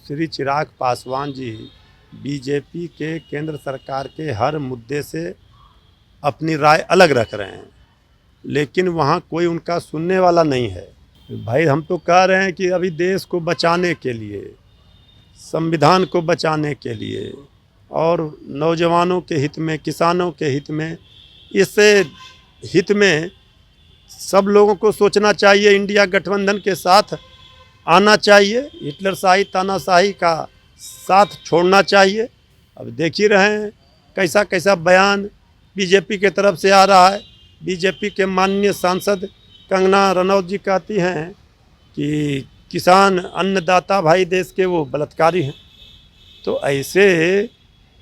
Shri Chirag Paswan ji BJP के केंद्र सरकार के हर मुद्दे से अपनी राय अलग रख रहे हैं, लेकिन वहाँ कोई उनका सुनने वाला नहीं है। भाई हम तो कह रहे हैं कि अभी देश को बचाने के लिए, संविधान को बचाने के लिए और नौजवानों के हित में, किसानों के हित में, इससे हित में सब लोगों को सोचना चाहिए। इंडिया गठबंधन के साथ आना चाहिए, हिटलरशाही तानाशाही का साथ छोड़ना चाहिए। अब देख ही रहे हैं कैसा कैसा बयान बीजेपी के तरफ से आ रहा है। बीजेपी के माननीय सांसद कंगना रनौत जी कहती हैं कि किसान अन्नदाता भाई देश के वो बलात्कारी हैं। तो ऐसे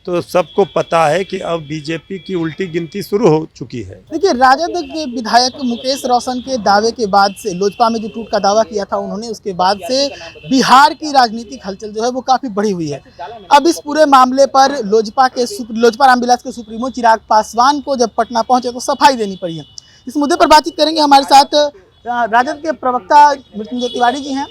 तो सबको पता है कि अब बीजेपी की उल्टी गिनती शुरू हो चुकी है। देखिए, राजद के विधायक मुकेश रोशन के दावे के बाद से लोजपा में जो टूट का दावा किया था उन्होंने, उसके बाद से बिहार की राजनीतिक हलचल जो है वो काफी बढ़ी हुई है। अब इस पूरे मामले पर लोजपा रामविलास के सुप्रीमो चिराग पासवान को जब पटना पहुंचे तो सफाई देनी पड़ी है। इस मुद्दे पर बातचीत करेंगे। हमारे साथ राजद के प्रवक्ता मृत्युंजय तिवारी जी हैं।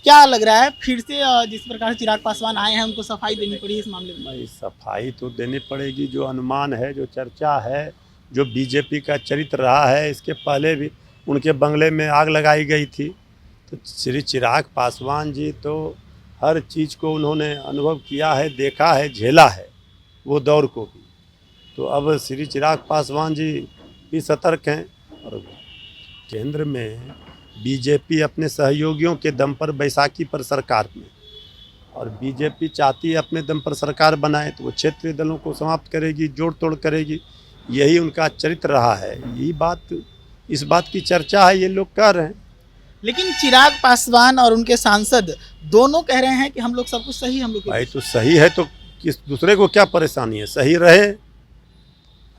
क्या लग रहा है, फिर से जिस प्रकार से चिराग पासवान आए हैं उनको सफाई देनी पड़ी इस मामले में? सफाई तो देनी पड़ेगी। जो अनुमान है, जो चर्चा है, जो बीजेपी का चरित्र रहा है, इसके पहले भी उनके बंगले में आग लगाई गई थी। तो श्री चिराग पासवान जी तो हर चीज़ को उन्होंने अनुभव किया है, देखा है, झेला है, वो दौर को भी। तो अब श्री चिराग पासवान जी भी सतर्क हैं। और केंद्र में बीजेपी अपने सहयोगियों के दम पर बैसाखी पर सरकार में, और बीजेपी चाहती है अपने दम पर सरकार बनाए तो वो क्षेत्रीय दलों को समाप्त करेगी, जोड़ तोड़ करेगी। यही उनका चरित्र रहा है। यही बात, इस बात की चर्चा है, ये लोग कह रहे हैं। लेकिन चिराग पासवान और उनके सांसद दोनों कह रहे हैं कि हम लोग सब कुछ सही, हम लोग भाई तो सही है तो किस दूसरे को क्या परेशानी है? सही रहे।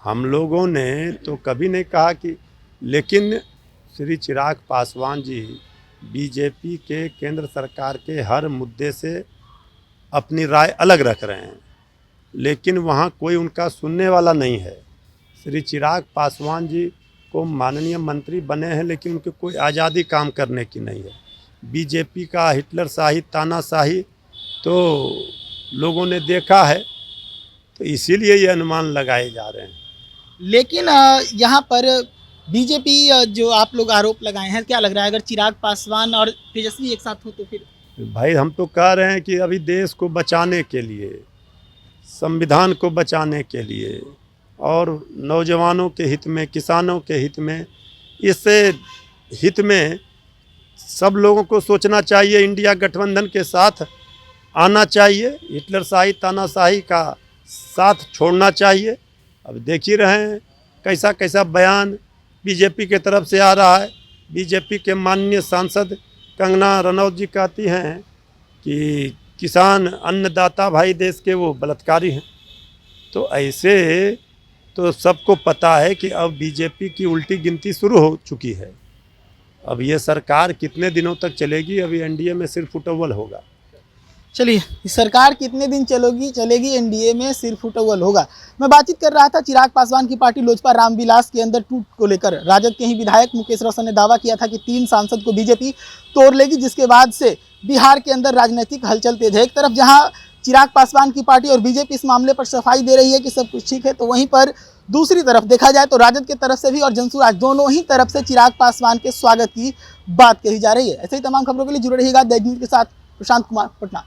हम लोगों ने तो कभी नहीं कहा कि, लेकिन श्री चिराग पासवान जी बीजेपी के केंद्र सरकार के हर मुद्दे से अपनी राय अलग रख रहे हैं, लेकिन वहाँ कोई उनका सुनने वाला नहीं है। श्री चिराग पासवान जी को माननीय मंत्री बने हैं, लेकिन उनके कोई आज़ादी काम करने की नहीं है। बीजेपी का हिटलरशाही तानाशाही तो लोगों ने देखा है, तो इसीलिए ये अनुमान लगाए जा रहे हैं। लेकिन यहाँ पर बीजेपी जो आप लोग आरोप लगाए हैं, क्या लग रहा है अगर चिराग पासवान और तेजस्वी एक साथ हो तो फिर? भाई हम तो कह रहे हैं कि अभी देश को बचाने के लिए, संविधान को बचाने के लिए और नौजवानों के हित में, किसानों के हित में, इससे हित में सब लोगों को सोचना चाहिए। इंडिया गठबंधन के साथ आना चाहिए, हिटलरशाही तानाशाही का साथ छोड़ना चाहिए। अब देख ही रहे हैं कैसा कैसा बयान बीजेपी के तरफ से आ रहा है। बीजेपी के माननीय सांसद कंगना रनौत जी कहती हैं कि किसान अन्नदाता भाई देश के वो बलात्कारी हैं। तो ऐसे तो सबको पता है कि अब बीजेपी की उल्टी गिनती शुरू हो चुकी है। अब ये सरकार कितने दिनों तक चलेगी? अभी एनडीए में सिर्फ फुटअव्वल होगा। चलिए, सरकार कितने दिन चलेगी एनडीए में सिर्फ फुटअव्वल होगा। मैं बातचीत कर रहा था चिराग पासवान की पार्टी लोजपा रामविलास के अंदर टूट को लेकर। राजद के ही विधायक मुकेश रोशन ने दावा किया था कि 3 सांसद को बीजेपी तोड़ लेगी, जिसके बाद से बिहार के अंदर राजनीतिक हलचल तेज है। एक तरफ जहां चिराग पासवान की पार्टी और बीजेपी इस मामले पर सफाई दे रही है कि सब कुछ ठीक है, तो वहीं पर दूसरी तरफ देखा जाए तो राजद की तरफ से भी और जनसुराज दोनों ही तरफ से चिराग पासवान के स्वागत की बात कही जा रही है। ऐसे ही तमाम खबरों के लिए जुड़े रहिएगा दैनिक न्यूज़ के साथ। प्रशांत कुमार, पटना।